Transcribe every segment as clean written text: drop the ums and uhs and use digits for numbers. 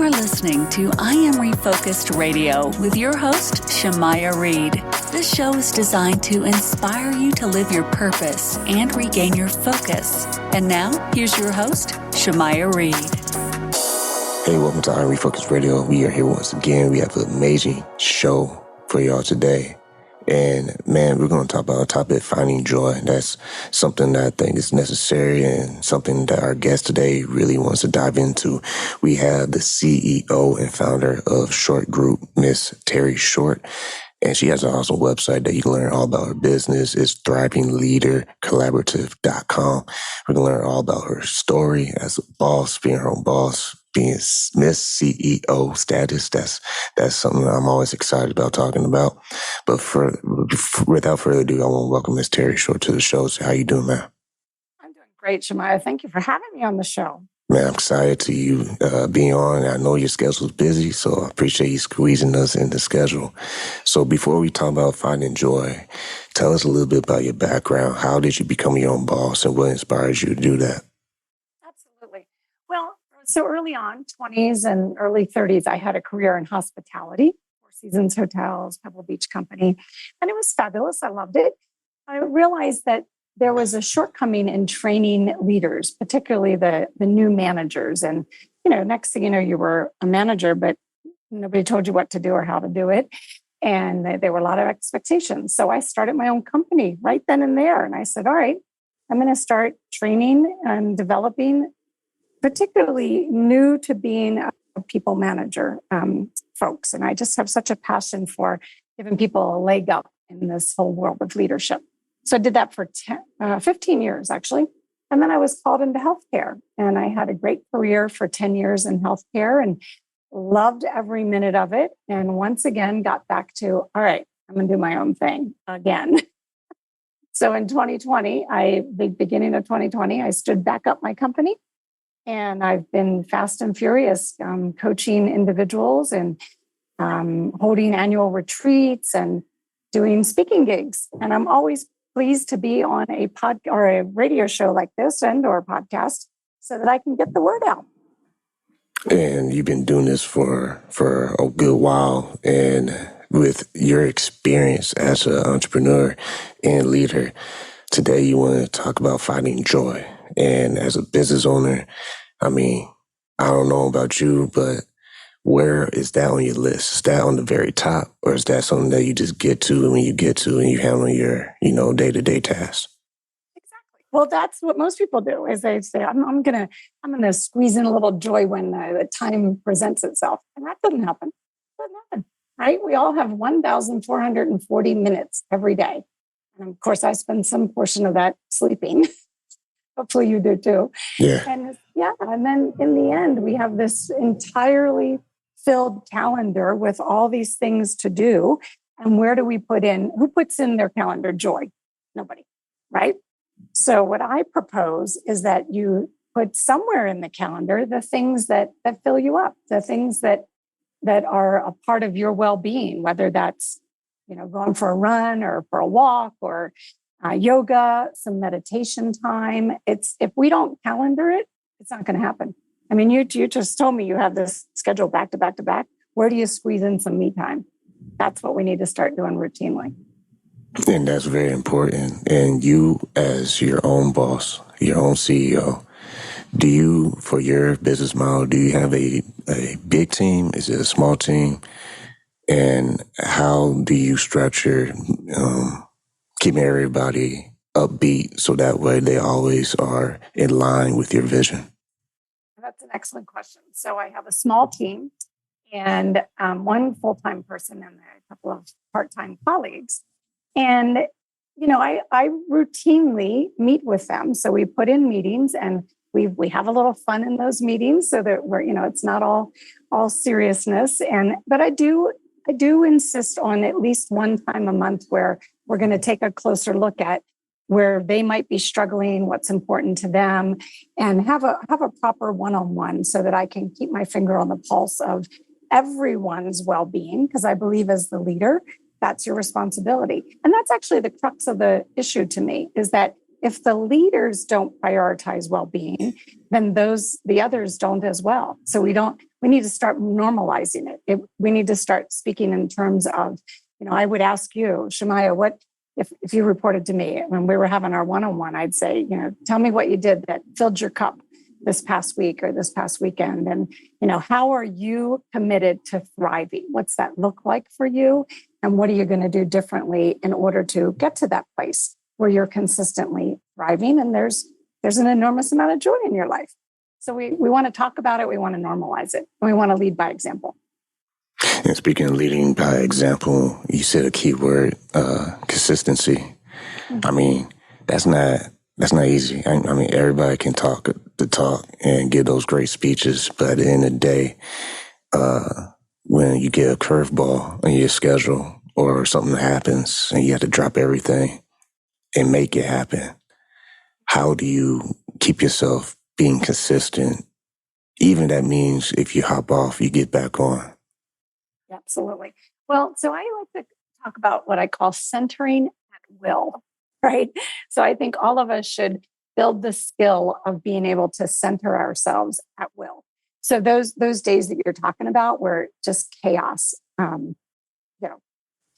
are listening to I Am Refocused Radio with your host, Shamaya Reed. This show is designed to inspire you to live your purpose and regain your focus. And now, here's your host, Shamaya Reed. Hey, welcome to I Am Refocused Radio. We are here once again. We have an amazing show for y'all today. And man, we're going to talk about a topic, finding joy. That's something that I think is necessary and something that our guest today really wants to dive into. We have the CEO and founder of Short Group, Miss Terre Short. And she has an awesome website that you can learn all about her business. It's thrivingleadercollaborative.com. We're going to learn all about her story as a boss, being her own boss, being Miss CEO status. That's something I'm always excited about talking about. But without further ado, I want to welcome Miss Terre Short to the show. So how you doing, man? I'm doing great, Shamaya. Thank you for having me on the show. Man, I'm excited to you being on. I know your schedule's busy, so I appreciate you squeezing us in the schedule. So before we talk about finding joy, tell us a little bit about your background. How did you become your own boss, and what inspires you to do that? Absolutely. Well, so early on, 20s and early 30s, I had a career in hospitality, Four Seasons Hotels, Pebble Beach Company, and it was fabulous. I loved it. I realized that there was a shortcoming in training leaders, particularly the new managers. And, next thing you know, you were a manager, but nobody told you what to do or how to do it. And there were a lot of expectations. So I started my own company right then and there. And I said, all right, I'm going to start training and developing, particularly new to being a people manager folks. And I just have such a passion for giving people a leg up in this whole world of leadership. So I did that for 15 years, actually. And then I was called into healthcare. And I had a great career for 10 years in healthcare and loved every minute of it. And once again, got back to, all right, I'm going to do my own thing again. So in 2020, the beginning of 2020, I stood back up my company. And I've been fast and furious coaching individuals and holding annual retreats and doing speaking gigs. And I'm always pleased to be on a radio show like this or a podcast so that I can get the word out. And you've been doing this for a good while. And with your experience as an entrepreneur and leader, today you want to talk about finding joy. And as a business owner, I mean, I don't know about you, but where is that on your list? Is that on the very top, or is that something that you just get to when you get to and you handle your, day-to-day tasks? Exactly. Well, that's what most people do. Is they say, "I'm gonna squeeze in a little joy when the time presents itself," and that doesn't happen. It doesn't happen, right? We all have 1,440 minutes every day, and of course, I spend some portion of that sleeping. Hopefully, you do too. Yeah. And then in the end, we have this entirely filled calendar with all these things to do. And where do we who puts in their calendar joy? Nobody, right? So what I propose is that you put somewhere in the calendar the things that fill you up, the things that are a part of your well-being, whether that's, going for a run or for a walk or yoga, some meditation time. If we don't calendar it, it's not going to happen. I mean, you just told me you have this schedule back to back to back. Where do you squeeze in some me time? That's what we need to start doing routinely. And that's very important. And you, as your own boss, your own CEO, for your business model, do you have a big team? Is it a small team? And how do you structure keeping everybody upbeat so that way they always are in line with your vision? That's an excellent question. So I have a small team and one full-time person and a couple of part-time colleagues. And, I routinely meet with them. So we put in meetings and we have a little fun in those meetings so that it's not all seriousness. But I do insist on at least one time a month where we're going to take a closer look at where they might be struggling, what's important to them, and have a proper one-on-one so that I can keep my finger on the pulse of everyone's well-being, because I believe as the leader, that's your responsibility. And that's actually the crux of the issue to me, is that if the leaders don't prioritize well-being, then the others don't as well. So we need to start normalizing it. We need to start speaking in terms of, I would ask you, Shemaya, what, if you reported to me when we were having our one-on-one, I'd say, tell me what you did that filled your cup this past week or this past weekend. And, how are you committed to thriving? What's that look like for you? And what are you going to do differently in order to get to that place where you're consistently thriving and there's an enormous amount of joy in your life? So we want to talk about it. We want to normalize it. And we want to lead by example. And speaking of leading by example, you said a key word, consistency. Mm-hmm. I mean, that's not easy. I mean, everybody can talk the talk and give those great speeches, but at the end of the day, when you get a curveball in your schedule or something happens and you have to drop everything and make it happen, how do you keep yourself being consistent? Even that means if you hop off, you get back on. Absolutely. Well, so I like to talk about what I call centering at will, right? So I think all of us should build the skill of being able to center ourselves at will. So those days that you're talking about were just chaos.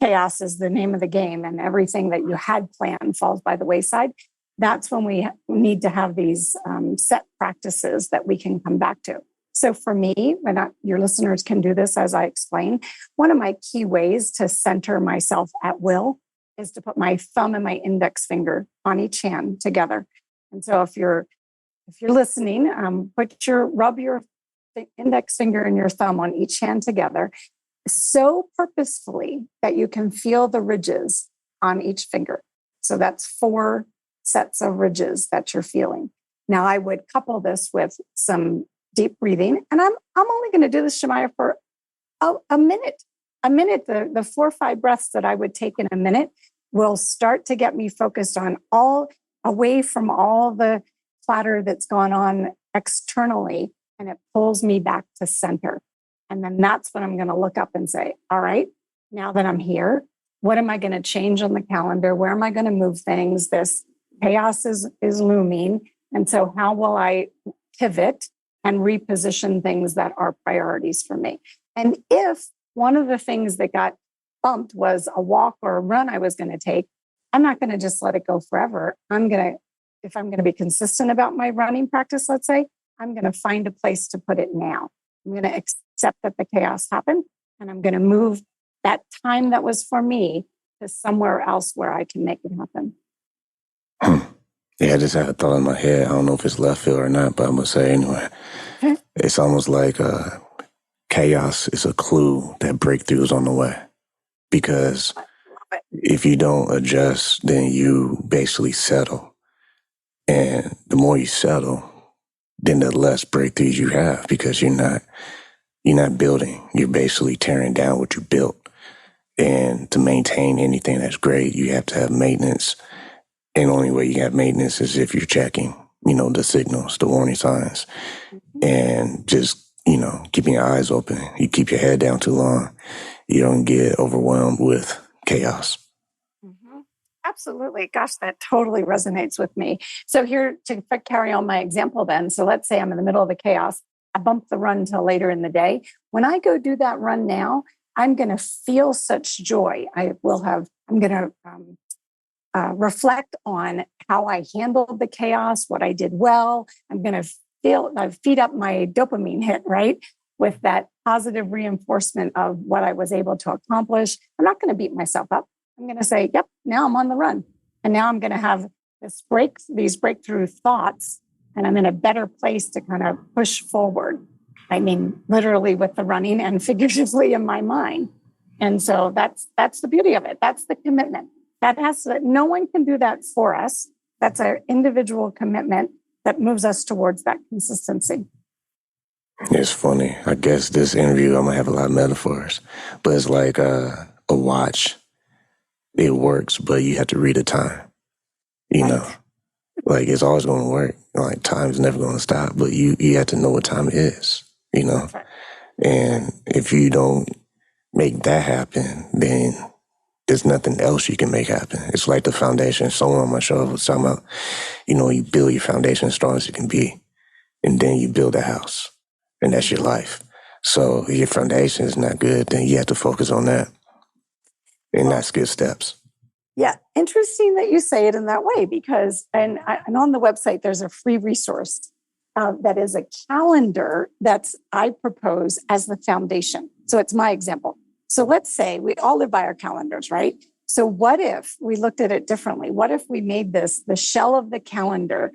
Chaos is the name of the game, and everything that you had planned falls by the wayside. That's when we need to have these set practices that we can come back to. So for me, your listeners can do this as I explain, one of my key ways to center myself at will is to put my thumb and my index finger on each hand together. And so if you're listening, rub your index finger and your thumb on each hand together so purposefully that you can feel the ridges on each finger. So that's 4 sets of ridges that you're feeling. Now I would couple this with some deep breathing. And I'm only going to do this, Shemaya, for a minute. The 4 or 5 breaths that I would take in a minute will start to get me focused on away from all the clatter that's gone on externally. And it pulls me back to center. And then that's when I'm going to look up and say, all right, now that I'm here, what am I going to change on the calendar? Where am I going to move things? This chaos is looming. And so how will I pivot and reposition things that are priorities for me? And if one of the things that got bumped was a walk or a run I was going to take, I'm not going to just let it go forever. If I'm going to be consistent about my running practice, let's say, I'm going to find a place to put it now. I'm going to accept that the chaos happened, and I'm going to move that time that was for me to somewhere else where I can make it happen. Yeah, I just had a thought in my head. I don't know if it's left field or not, but I'm going to say anyway. It's almost like chaos is a clue that breakthrough is on the way. Because if you don't adjust, then you basically settle. And the more you settle, then the less breakthroughs you have, because you're not building. You're basically tearing down what you built. And to maintain anything that's great, you have to have maintenance. And the only way you have maintenance is if you're checking, the signals, the warning signs, and just, keeping your eyes open. You keep your head down too long, you don't get overwhelmed with chaos. Mm-hmm. Absolutely. Gosh, that totally resonates with me. So here to carry on my example then. So let's say I'm in the middle of the chaos. I bump the run till later in the day. When I go do that run now, I'm going to feel such joy. I'm going to reflect on how I handled the chaos, what I did well. I'm going to feed up my dopamine hit, right? With that positive reinforcement of what I was able to accomplish. I'm not going to beat myself up. I'm going to say, yep, now I'm on the run. And now I'm going to have these breakthrough thoughts, and I'm in a better place to kind of push forward. I mean, literally with the running and figuratively in my mind. And so that's the beauty of it. That's the commitment. No one can do that for us. That's our individual commitment that moves us towards that consistency. It's funny. I guess this interview, I'm going to have a lot of metaphors, but it's like a watch. It works, but you have to read the time, Right. Like it's always going to work. Like time's never going to stop, but you have to know what time it is, Right. And if you don't make that happen, then there's nothing else you can make happen. It's like the foundation. Someone on my show was talking about, you build your foundation as strong as it can be, and then you build a house, and that's your life. So if your foundation is not good, then you have to focus on that, and that's good steps. Yeah, interesting that you say it in that way, because, and on the website, there's a free resource that is a calendar I propose as the foundation. So it's my example. So let's say we all live by our calendars, right? So what if we looked at it differently? What if we made the shell of the calendar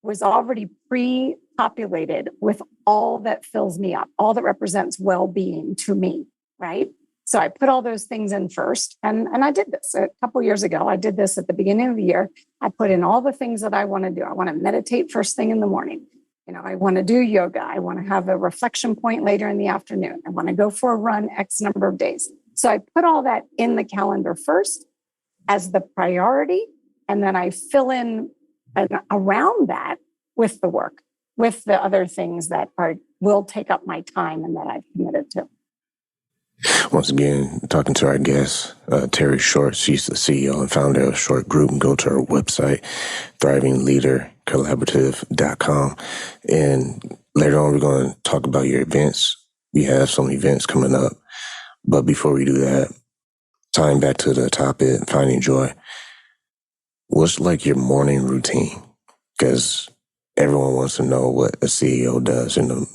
was already pre-populated with all that fills me up, all that represents well-being to me, right? So I put all those things in first. And I did this a couple of years ago. I did this at the beginning of the year. I put in all the things that I want to do. I want to meditate first thing in the morning. I want to do yoga. I want to have a reflection point later in the afternoon. I want to go for a run X number of days. So I put all that in the calendar first as the priority. And then I fill in around that with the work, with the other things that will take up my time and that I've committed to. Once again, talking to our guest, Terry Short. She's the CEO and founder of Short Group. And go to her website, thrivingleadercollaborative.com. And later on, we're going to talk about your events. You have some events coming up. But before we do that, tying back to the topic, finding joy, what's like your morning routine? Because everyone wants to know what a CEO does in a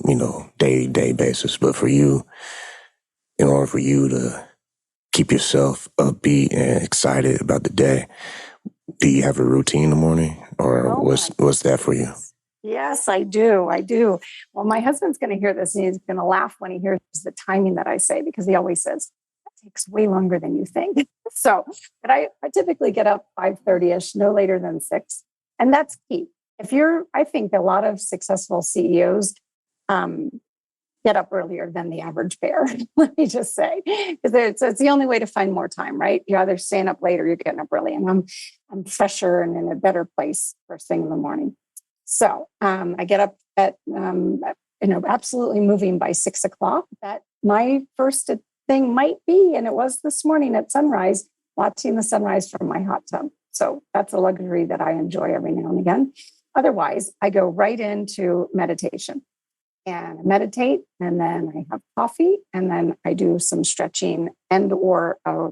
day-to-day basis. But for you, in order for you to keep yourself upbeat and excited about the day, do you have a routine in the morning, or what's that for you? Yes, I do. Well, my husband's going to hear this and he's going to laugh when he hears the timing that I say, because he always says, that takes way longer than you think. But I typically get up 5:30ish, no later than 6. And that's key. I think a lot of successful CEOs, get up earlier than the average bear, let me just say, because it's the only way to find more time, right? You're either staying up late or you're getting up early, and I'm fresher and in a better place first thing in the morning. So I get up at absolutely moving by 6 o'clock. That my first thing might be, and it was this morning at sunrise, watching the sunrise from my hot tub. So that's a luxury that I enjoy every now and again. Otherwise, I go right into meditation. And I meditate, and then I have coffee, and then I do some stretching or a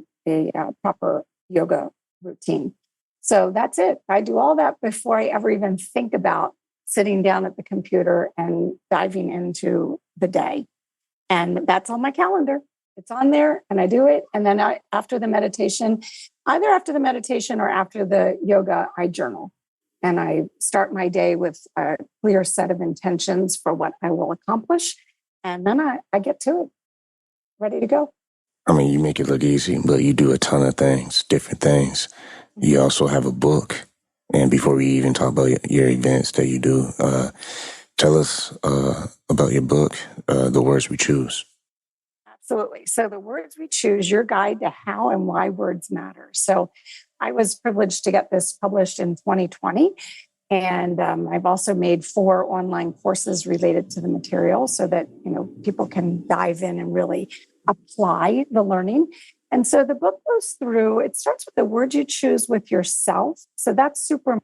proper yoga routine. So that's it. I do all that before I ever even think about sitting down at the computer and diving into the day. And that's on my calendar. It's on there, and I do it. And then after the meditation, either after the meditation or after the yoga, I journal. And I start my day with a clear set of intentions for what I will accomplish. And then I get to it, ready to go. I mean, you make it look easy, but you do a ton of things, different things. You also have a book. And before we even talk about your events that you do, tell us about your book, The Words We Choose. Absolutely. So The Words We Choose, your guide to how and why words matter. So I was privileged to get this published in 2020. And I've also made 4 online courses related to the material so that, people can dive in and really apply the learning. And so the book goes through, it starts with the words you choose with yourself. So that's super,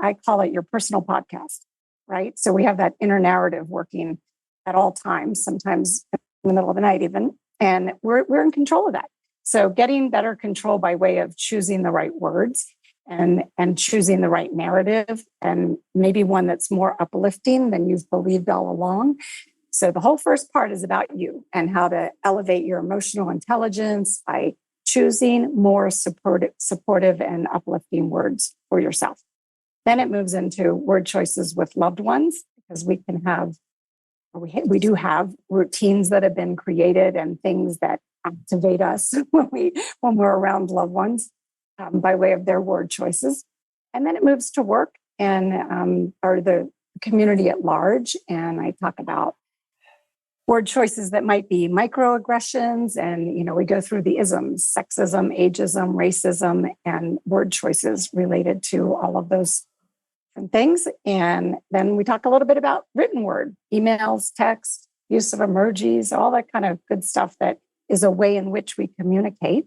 I call it your personal podcast, right? So we have that inner narrative working at all times, sometimes in the middle of the night even, and we're in control of that. So getting better control by way of choosing the right words and choosing the right narrative, and maybe one that's more uplifting than you've believed all along. So the whole first part is about you and how to elevate your emotional intelligence by choosing more supportive and uplifting words for yourself. Then it moves into word choices with loved ones, because we do have routines that have been created and things that activate us when we're around loved ones by way of their word choices. And then it moves to work and or the community at large. And I talk about word choices that might be microaggressions. And, we go through the isms, sexism, ageism, racism, and word choices related to all of those different things. And then we talk a little bit about written word, emails, text, use of emojis, all that kind of good stuff that is a way in which we communicate.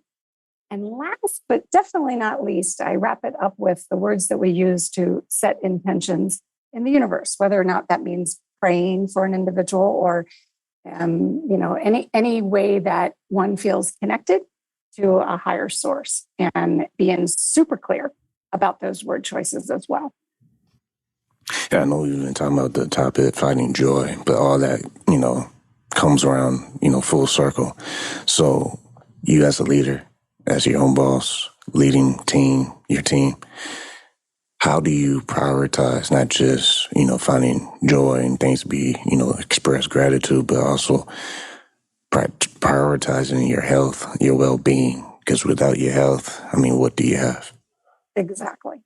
And last, but definitely not least, I wrap it up with the words that we use to set intentions in the universe, whether or not that means praying for an individual or, any way that one feels connected to a higher source, and being super clear about those word choices as well. Yeah, I know we've been talking about the topic, finding joy, but all that, comes around, full circle. So you as a leader, as your own boss, leading your team, how do you prioritize not just, finding joy and things to be, express gratitude, but also prioritizing your health, your well-being? Because without your health, what do you have? Exactly.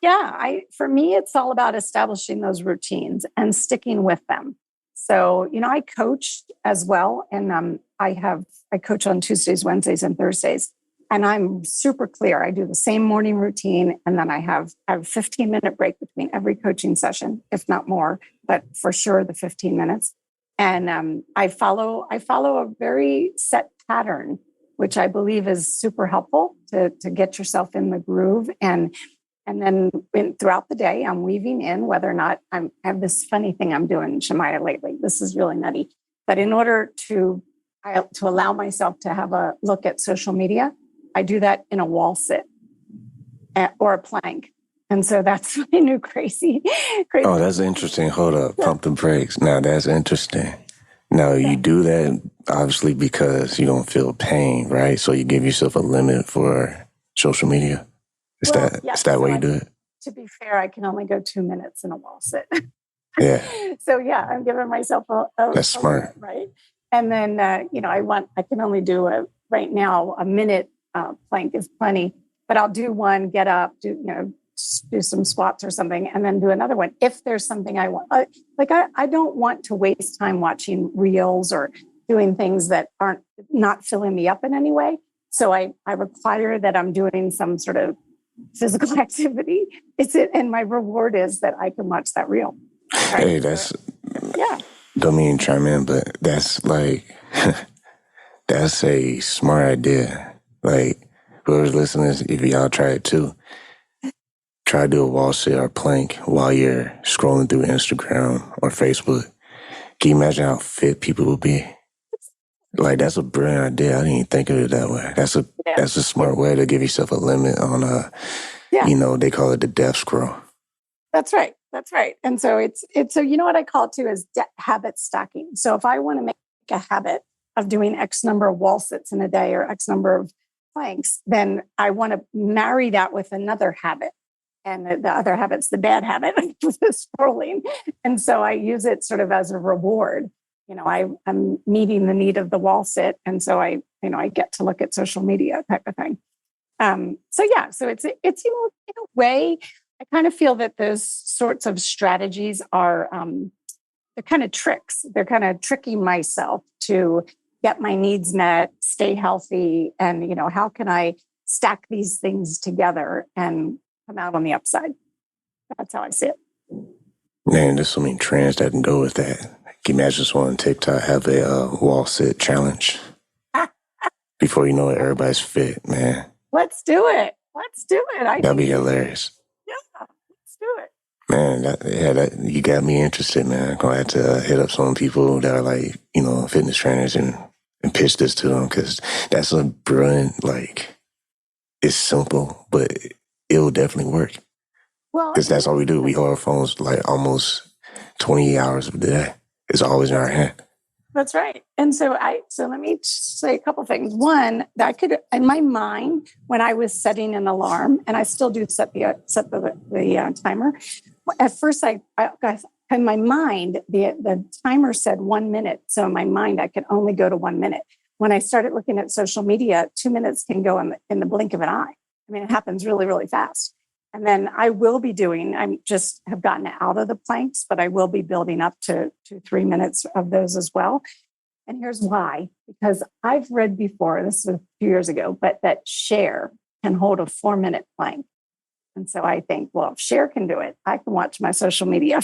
Yeah, for me, it's all about establishing those routines and sticking with them. So, I coach as well, and I coach on Tuesdays, Wednesdays, and Thursdays, and I'm super clear. I do the same morning routine, and then I have a 15-minute break between every coaching session, if not more, but for sure the 15 minutes. And I follow a very set pattern, which I believe is super helpful to get yourself in the groove. And then throughout the day, I'm weaving in whether or not I have this funny thing I'm doing, Shemaiah, lately. This is really nutty. But in order to allow myself to have a look at social media, I do that in a wall sit or a plank. And so that's my new crazy. Oh, that's interesting. Hold up. Pump the brakes. Now, that's interesting. Now, you do that obviously because you don't feel pain, right? So you give yourself a limit for social media. Is that why you do it? To be fair, I can only go 2 minutes in a wall sit. Yeah. So yeah, I'm giving myself that's smart, limit, right? And then I can only do right now a minute plank is plenty, but I'll do one, get up, do some squats or something, and then do another one if there's something I want. I don't want to waste time watching reels or doing things that aren't not filling me up in any way. So I require that I'm doing some sort of physical activity. And my reward is that I can watch that reel. Right? Hey, don't mean to chime in, but that's like, that's a smart idea. Like, whoever's listening, if y'all try it too, try to do a wall sit or plank while you're scrolling through Instagram or Facebook. Can you imagine how fit people would be? Like, that's a brilliant idea. I didn't even think of it that way. That's a smart way to give yourself a limit on they call it the death scroll. That's right. And so it's so what I call it too is habit stacking. So if I want to make a habit of doing X number of wall sits in a day or X number of planks, then I want to marry that with another habit. And the other habit's the bad habit, which is scrolling. And so I use it sort of as a reward. I'm meeting the need of the wall sit. And so I get to look at social media type of thing. So it's in a way, I kind of feel that those sorts of strategies are, they're kind of tricks. They're kind of tricking myself to get my needs met, stay healthy. And, how can I stack these things together and come out on the upside? That's how I see it. Man, there's so many trends that can go with that. Can you imagine someone on TikTok have a wall sit challenge? Before you know it, everybody's fit, man. Let's do it. That'd be hilarious. Yeah, let's do it. Man, you got me interested, man. I'm gonna have to hit up some people that are like, fitness trainers and pitch this to them, because that's a brilliant, it's simple, but it'll definitely work. Well, because that's all we do. We hold our phones like almost 20 hours of the day. It's always in our hand. That's right. And so let me say a couple things. One, that I could, in my mind, when I was setting an alarm, and I still do set the timer. At first, in my mind, the timer said 1 minute. So in my mind, I could only go to 1 minute. When I started looking at social media, 2 minutes can go in the blink of an eye. I mean, it happens really, really fast. And then I just have gotten out of the planks, but I will be building up to 3 minutes of those as well. And here's why, because I've read before, this was a few years ago, but that Cher can hold a 4-minute plank. And so I think, well, if Cher can do it, I can watch my social media.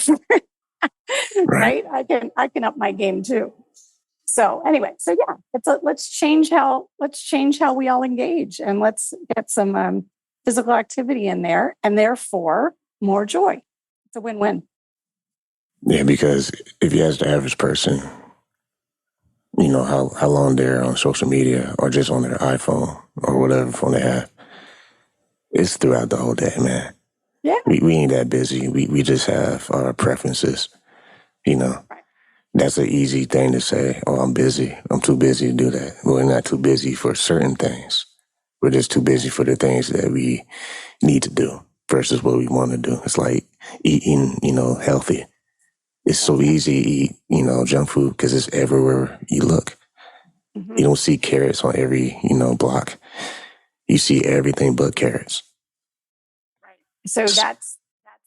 Right? I can up my game too. So anyway, let's change how we all engage, and let's get some physical activity in there, and therefore more joy. It's a win-win. Yeah, because if you ask the average person, how long they're on social media or just on their iPhone or whatever phone they have, it's throughout the whole day, man. Yeah. We ain't that busy. We just have our preferences, Right. That's an easy thing to say. Oh, I'm busy. I'm too busy to do that. We're not too busy for certain things. We're just too busy for the things that we need to do versus what we want to do. It's like eating, healthy. It's so easy to eat, junk food because it's everywhere you look. Mm-hmm. You don't see carrots on every, block. You see everything but carrots. Right. So that's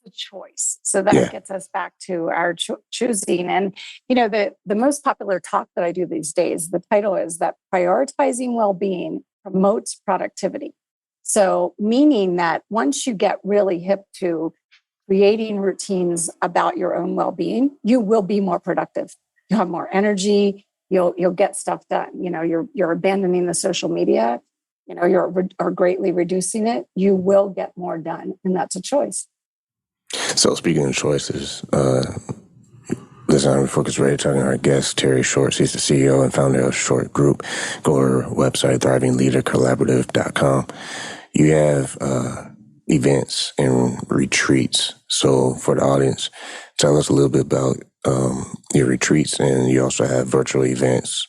a choice. So that gets us back to our choosing. And, the most popular talk that I do these days, the title is that prioritizing well-being promotes productivity. So meaning that once you get really hip to creating routines about your own well-being, you will be more productive. You'll have more energy. You'll get stuff done. You're abandoning the social media. You're greatly reducing it. You will get more done, and that's a choice. So speaking of choices, Design Refocus Radio talking to our guest, Terry Short. She's the CEO and founder of Short Group. Go to her website, thrivingleadercollaborative.com. You have events and retreats. So for the audience, tell us a little bit about your retreats, and you also have virtual events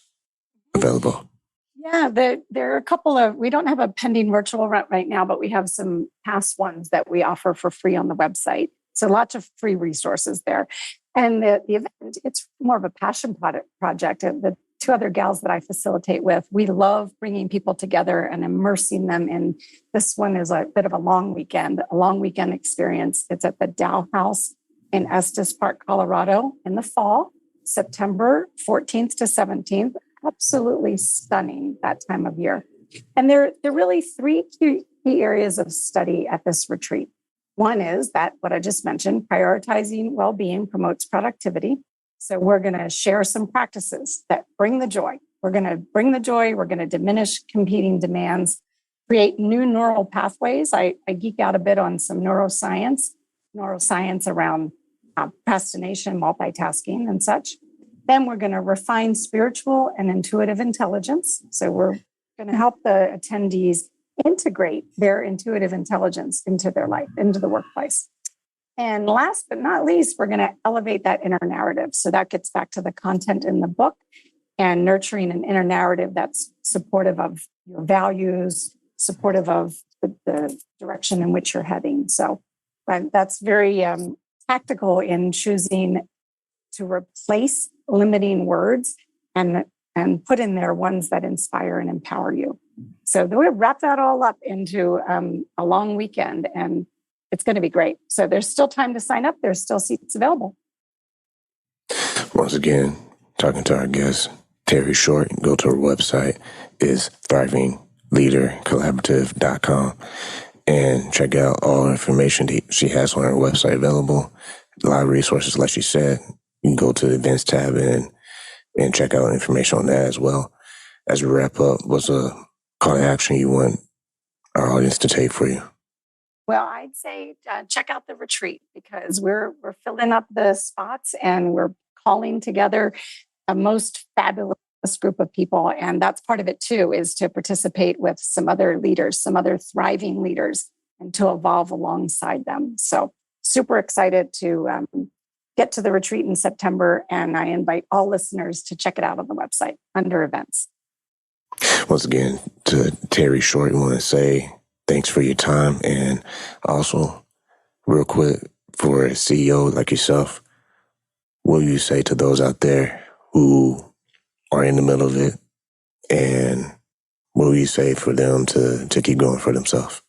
available. Yeah, there are a couple of, we don't have a pending virtual right now, but we have some past ones that we offer for free on the website. So lots of free resources there. And the event, it's more of a passion project. The two other gals that I facilitate with, we love bringing people together and immersing them in. This one is a bit of a long weekend experience. It's at the Dow House in Estes Park, Colorado in the fall, September 14th to 17th. Absolutely stunning that time of year. And there are really three key areas of study at this retreat. One is that what I just mentioned, prioritizing well-being promotes productivity. So we're going to share some practices that bring the joy. We're going to bring the joy. We're going to diminish competing demands, create new neural pathways. I geek out a bit on some neuroscience around procrastination, multitasking, and such. Then we're going to refine spiritual and intuitive intelligence. So we're going to help the attendees integrate their intuitive intelligence into their life, into the workplace. And last but not least, we're going to elevate that inner narrative. So that gets back to the content in the book and nurturing an inner narrative that's supportive of your values, supportive of the direction in which you're heading. So that's very tactical in choosing to replace limiting words and put in there ones that inspire and empower you. So we'll wrap that all up into a long weekend, and it's going to be great. So there's still time to sign up. There's still seats available. Once again, talking to our guest, Terry Short. Go to her website, is thrivingleadercollaborative.com, and check out all the information she has on her website available. A lot of resources, like she said. You can go to the events tab and check out information on that as well. As we wrap up, what's a call to action you want our audience to take for you? Well, I'd say check out the retreat, because we're filling up the spots and we're calling together a most fabulous group of people. And that's part of it too, is to participate with some other leaders, some other thriving leaders, and to evolve alongside them. So super excited to get to the retreat in September. And I invite all listeners to check it out on the website under events. Once again, to Terry Short, I want to say thanks for your time. And also, real quick, for a CEO like yourself, what do you say to those out there who are in the middle of it? And what do you say for them to keep going for themselves?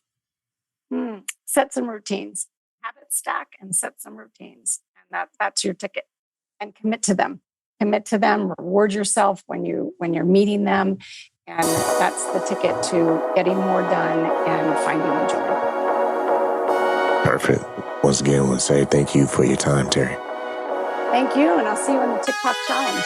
Set some routines, habit stack, and set some routines. And that's your ticket. And commit to them. Reward yourself when you're meeting them. And that's the ticket to getting more done and finding the joy. Perfect. Once again, I want to say thank you for your time, Terry. Thank you, and I'll see you in the TikTok challenge.